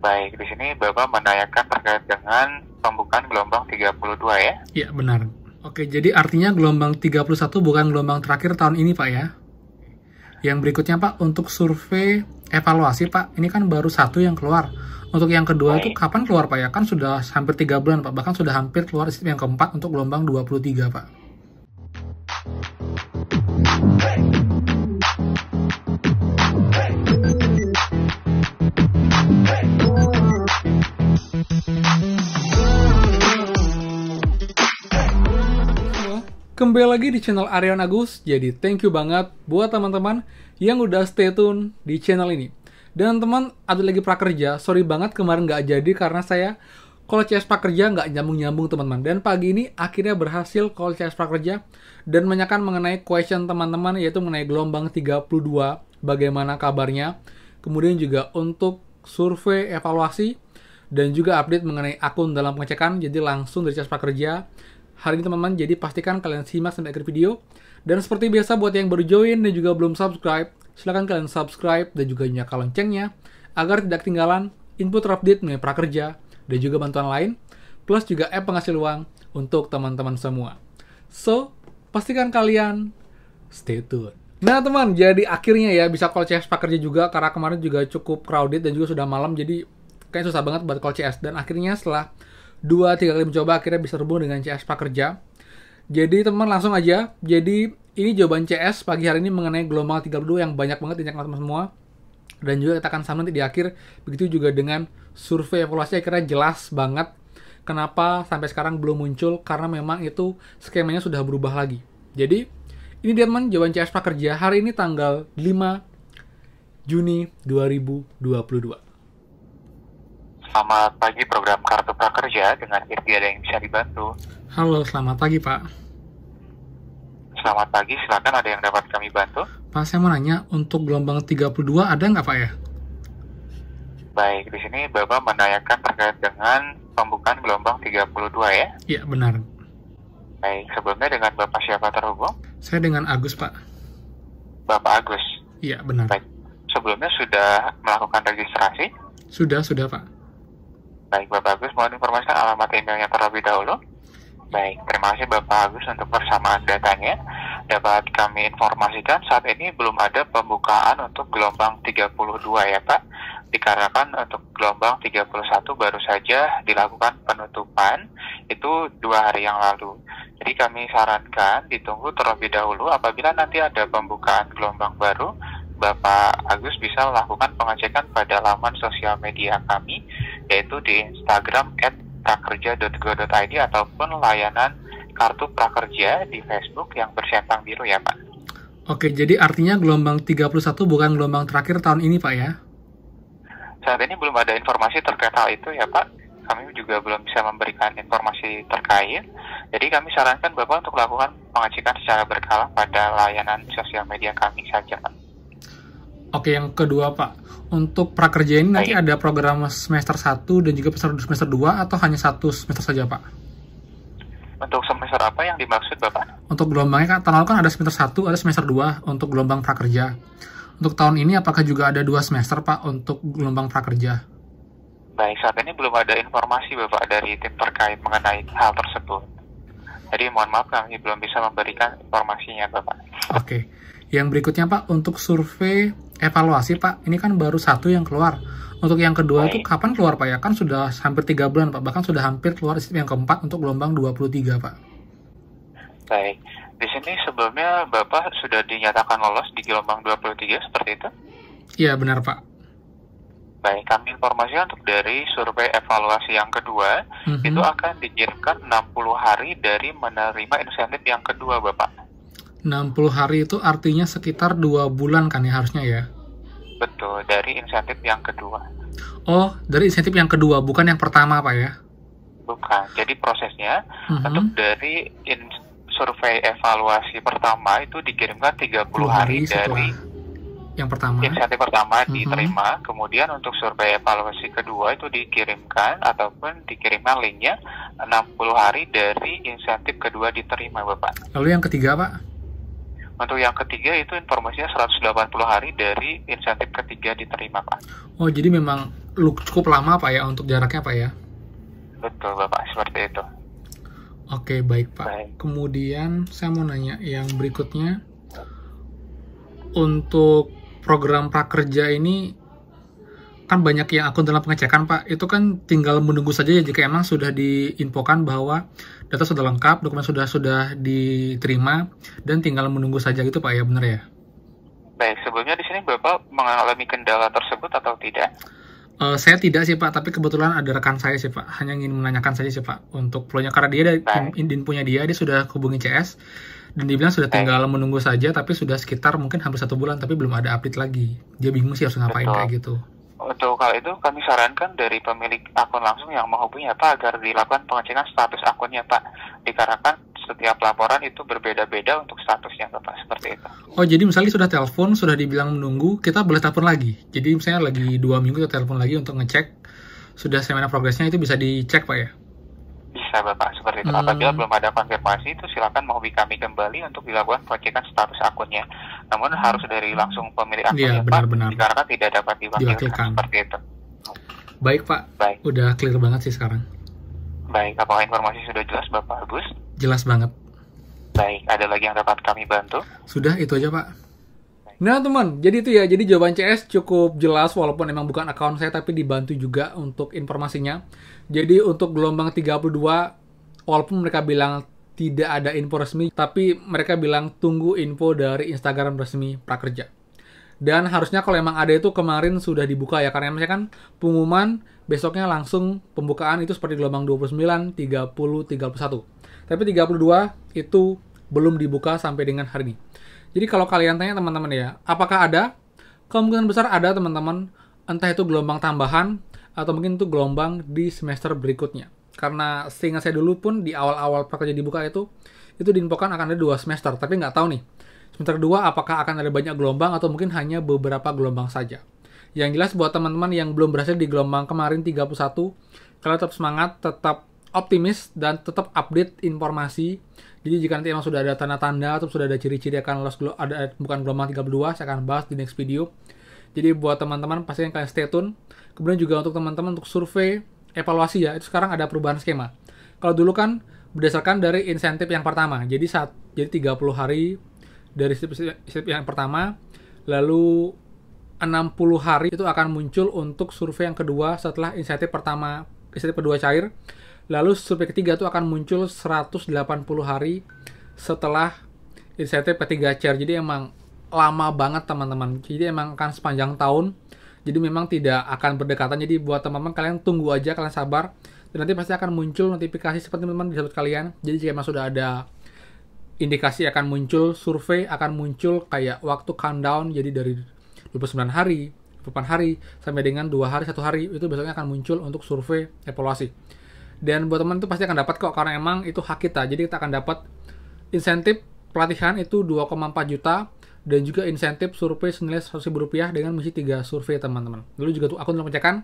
Baik, di sini Bapak menanyakan terkait dengan pembukaan gelombang 32 ya? Iya, benar. Oke, jadi artinya gelombang 31 bukan gelombang terakhir tahun ini, Pak ya? Yang berikutnya, Pak, untuk survei evaluasi, Pak, ini kan baru satu yang keluar. Untuk yang kedua itu kapan keluar, Pak ya? Kan sudah hampir 3 bulan, Pak. Bahkan sudah hampir keluar sistem yang keempat untuk gelombang 23, Pak. Kembali lagi di channel Aryan Agus, jadi thank you banget buat teman-teman yang udah stay tune di channel ini. Dan teman, ada lagi prakerja, sorry banget kemarin nggak jadi karena saya call CS prakerja nggak nyambung-nyambung teman-teman. Dan pagi ini akhirnya berhasil call CS prakerja dan menanyakan mengenai question teman-teman, yaitu mengenai gelombang 32, bagaimana kabarnya. Kemudian juga untuk survei evaluasi dan juga update mengenai akun dalam pengecekan, jadi langsung dari CS prakerja hari ini teman-teman, jadi pastikan kalian simak sampai akhir video. Dan seperti biasa buat yang baru join dan juga belum subscribe, silahkan kalian subscribe dan juga nyalakan loncengnya agar tidak ketinggalan input terupdate mengenai prakerja dan juga bantuan lain, plus juga app penghasil uang untuk teman-teman semua. So, pastikan kalian stay tune. Nah teman, jadi akhirnya ya bisa call CS prakerja juga, karena kemarin juga cukup crowded dan juga sudah malam, jadi kayaknya susah banget buat call CS. Dan akhirnya setelah 2-3 kali mencoba akhirnya bisa terhubung dengan CS prakerja. Jadi teman langsung aja. Jadi ini jawaban CS pagi hari ini mengenai gelombang 32 yang banyak banget ditanyakan teman semua. Dan juga kita akan sama nanti di akhir. Begitu juga dengan survei evaluasi, akhirnya jelas banget kenapa sampai sekarang belum muncul, karena memang itu skemanya sudah berubah lagi. Jadi ini dia teman jawaban CS prakerja hari ini tanggal 5 Juni 2022. Selamat pagi, program Kartu Prakerja dengan Irgi, ada yang bisa dibantu. Halo, selamat pagi Pak. Selamat pagi, silakan, ada yang dapat kami bantu? Pak, saya mau nanya, untuk gelombang 32 ada nggak Pak ya? Baik, di sini Bapak menanyakan terkait dengan pembukaan gelombang 32 ya? Iya, benar. Baik, sebelumnya dengan Bapak siapa terhubung? Saya dengan Agus, Pak. Bapak Agus? Iya, benar. Baik, sebelumnya sudah melakukan registrasi? Sudah, Pak. Baik, Bapak Agus, mohon informasikan alamat emailnya terlebih dahulu. Baik, terima kasih Bapak Agus untuk persamaan datanya. Dapat kami informasikan saat ini belum ada pembukaan untuk gelombang 32 ya Pak. Dikarenakan untuk gelombang 31 baru saja dilakukan penutupan, itu 2 hari yang lalu. Jadi kami sarankan ditunggu terlebih dahulu, apabila nanti ada pembukaan gelombang baru, Bapak Agus bisa melakukan pengecekan pada laman sosial media kami, yaitu di Instagram @prakerja.go.id ataupun layanan Kartu Prakerja di Facebook yang bersentang biru ya Pak. Oke, jadi artinya gelombang 31 bukan gelombang terakhir tahun ini Pak ya? Saat ini belum ada informasi terkait hal itu ya Pak. Kami juga belum bisa memberikan informasi terkait. Jadi kami sarankan Bapak untuk melakukan pengecekan secara berkala pada layanan sosial media kami saja Pak. Oke, yang kedua Pak, untuk prakerja ini nanti ada program semester 1 dan juga semester 2 atau hanya satu semester saja Pak? Untuk semester apa yang dimaksud Bapak? Untuk gelombangnya kan, tahun lalu kan ada semester 1, ada semester 2 untuk gelombang prakerja. Untuk tahun ini apakah juga ada 2 semester Pak untuk gelombang prakerja? Baik, saat ini belum ada informasi Bapak dari tim terkait mengenai hal tersebut. Jadi mohon maaf kami belum bisa memberikan informasinya Bapak. Oke, yang berikutnya Pak, untuk survei evaluasi Pak, ini kan baru satu yang keluar. Untuk yang kedua itu kapan keluar Pak ya? Kan sudah hampir 3 bulan Pak, bahkan sudah hampir keluar sistem yang keempat untuk gelombang 23 Pak. Baik, di sini sebelumnya Bapak sudah dinyatakan lolos di gelombang 23 seperti itu? Iya benar Pak. Baik, kami informasikan untuk dari survei evaluasi yang kedua, itu akan dikirimkan 60 hari dari menerima insentif yang kedua Bapak. 60 hari itu artinya sekitar 2 bulan kan ya harusnya ya? Betul, dari insentif yang kedua. Oh, dari insentif yang kedua, bukan yang pertama Pak ya? Bukan, jadi prosesnya untuk dari survei evaluasi pertama itu dikirimkan 30 hari dari yang pertama. Insentif pertama diterima, kemudian untuk survei evaluasi kedua itu dikirimkan ataupun dikirimkan linknya 60 hari dari insentif kedua diterima Bapak. Lalu yang ketiga Pak? Untuk yang ketiga itu informasinya 180 hari dari insentif ketiga diterima Pak. Oh, jadi memang cukup lama Pak ya untuk jaraknya Pak ya? Betul Bapak, seperti itu. Oke, baik Pak. Baik. Kemudian saya mau nanya yang berikutnya, untuk program prakerja ini kan banyak yang akun dalam pengecekan Pak, itu kan tinggal menunggu saja ya jika emang sudah diinfokan bahwa data sudah lengkap, dokumen sudah diterima, dan tinggal menunggu saja gitu Pak ya, benar ya? Baik, sebelumnya di sini Bapak mengalami kendala tersebut atau tidak? Saya tidak sih Pak, tapi kebetulan ada rekan saya sih Pak, hanya ingin menanyakan saja sih Pak untuk flow-nya, karena dia dari infonya dia sudah hubungi CS dan dia bilang sudah tinggal menunggu saja, tapi sudah sekitar mungkin hampir 1 bulan tapi belum ada update lagi. Dia bingung sih harus ngapain kayak gitu. Untuk hal itu kami sarankan dari pemilik akun langsung yang menghubungi Pak agar dilakukan pengecekan status akunnya Pak, dikarenakan setiap laporan itu berbeda-beda untuk statusnya Bapak, seperti itu. Oh, jadi misalnya sudah telepon, sudah dibilang menunggu, kita boleh telepon lagi. Jadi misalnya lagi 2 minggu kita telepon lagi untuk ngecek sudah semana progresnya, itu bisa dicek Pak ya? Bisa Bapak, seperti itu. Apabila belum ada konfirmasi itu silakan menghubungi kami kembali untuk dilakukan pengecekan status akunnya. Namun harus dari langsung pemilik akunnya Pak, dikarenakan tidak dapat diwakilkan, seperti itu. Baik Pak, baik. Udah clear banget sih sekarang. Baik, apakah informasi sudah jelas Bapak Agus? Jelas banget. Baik, ada lagi yang dapat kami bantu? Sudah, itu aja Pak. Nah teman, jadi itu ya, jadi jawaban CS cukup jelas walaupun emang bukan akun saya, tapi dibantu juga untuk informasinya. Jadi untuk gelombang 32, walaupun mereka bilang tidak ada info resmi, tapi mereka bilang tunggu info dari Instagram resmi Prakerja. Dan harusnya kalau emang ada itu kemarin sudah dibuka ya, karena misalnya kan pengumuman besoknya langsung pembukaan itu seperti gelombang 29, 30, 31. Tapi 32 itu belum dibuka sampai dengan hari ini. Jadi kalau kalian tanya teman-teman ya, apakah ada? Kemungkinan besar ada teman-teman, entah itu gelombang tambahan atau mungkin itu gelombang di semester berikutnya. Karena seingat saya dulu pun di awal-awal prakerja dibuka itu diinfokan akan ada 2 semester, tapi nggak tahu nih. Semester 2 apakah akan ada banyak gelombang atau mungkin hanya beberapa gelombang saja. Yang jelas buat teman-teman yang belum berhasil di gelombang kemarin 31, kalian tetap semangat, tetap optimis, dan tetap update informasi. Jadi jika nanti emang sudah ada tanda-tanda atau sudah ada ciri-ciri akan lolos bukan gelombang 32, saya akan bahas di next video. Jadi buat teman-teman pastikan kalian stay tune. Kemudian juga untuk teman-teman untuk survei evaluasi ya, itu sekarang ada perubahan skema. Kalau dulu kan berdasarkan dari insentif yang pertama. Jadi 30 hari dari insentif yang pertama, lalu 60 hari itu akan muncul untuk survei yang kedua setelah insentif kedua cair. Lalu survei ketiga itu akan muncul 180 hari setelah insentif ketiga cair. Jadi emang lama banget teman-teman. Jadi emang akan sepanjang tahun. Jadi memang tidak akan berdekatan. Jadi buat teman-teman kalian tunggu aja, kalian sabar. Dan nanti pasti akan muncul notifikasi seperti teman-teman di sahabat kalian. Jadi jika memang sudah ada indikasi akan muncul, survei akan muncul kayak waktu countdown. Jadi dari 29 hari, 28 hari, sampai dengan 2 hari, 1 hari, itu besoknya akan muncul untuk survei evaluasi. Dan buat teman itu pasti akan dapat kok, karena emang itu hak kita. Jadi kita akan dapat insentif pelatihan itu 2,4 juta, dan juga insentif survei senilai Rp100.000 dengan mengisi 3 survei teman-teman. Lalu juga tuh akun dalam pengecekan,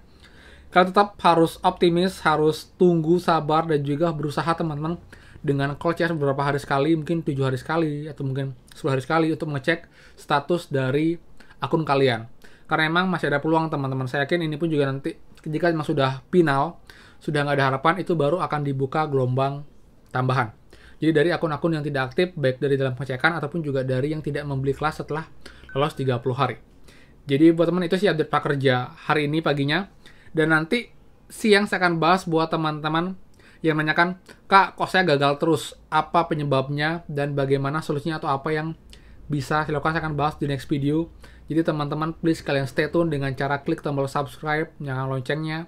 kalian tetap harus optimis, harus tunggu, sabar, dan juga berusaha teman-teman dengan call CS beberapa hari sekali, mungkin 7 hari sekali, atau mungkin 10 hari sekali untuk mengecek status dari akun kalian. Karena emang masih ada peluang teman-teman. Saya yakin ini pun juga nanti jika memang sudah final, sudah nggak ada harapan, itu baru akan dibuka gelombang tambahan. Jadi dari akun-akun yang tidak aktif, baik dari dalam pengecekan ataupun juga dari yang tidak membeli kelas setelah lolos 30 hari. Jadi buat teman itu sih update prakerja hari ini paginya. Dan nanti siang saya akan bahas buat teman-teman yang menanyakan, Kak, kok saya gagal terus? Apa penyebabnya dan bagaimana solusinya atau apa yang bisa dilakukan? Saya akan bahas di next video. Jadi teman-teman please kalian stay tune dengan cara klik tombol subscribe, nyalakan loncengnya.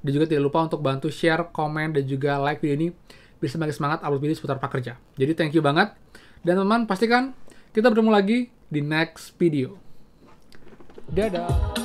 Dan juga tidak lupa untuk bantu share, komen, dan juga like video ini biar semakin semangat upload video seputar prakerja. Jadi thank you banget. Dan teman-teman pastikan kita bertemu lagi di next video. Dadah!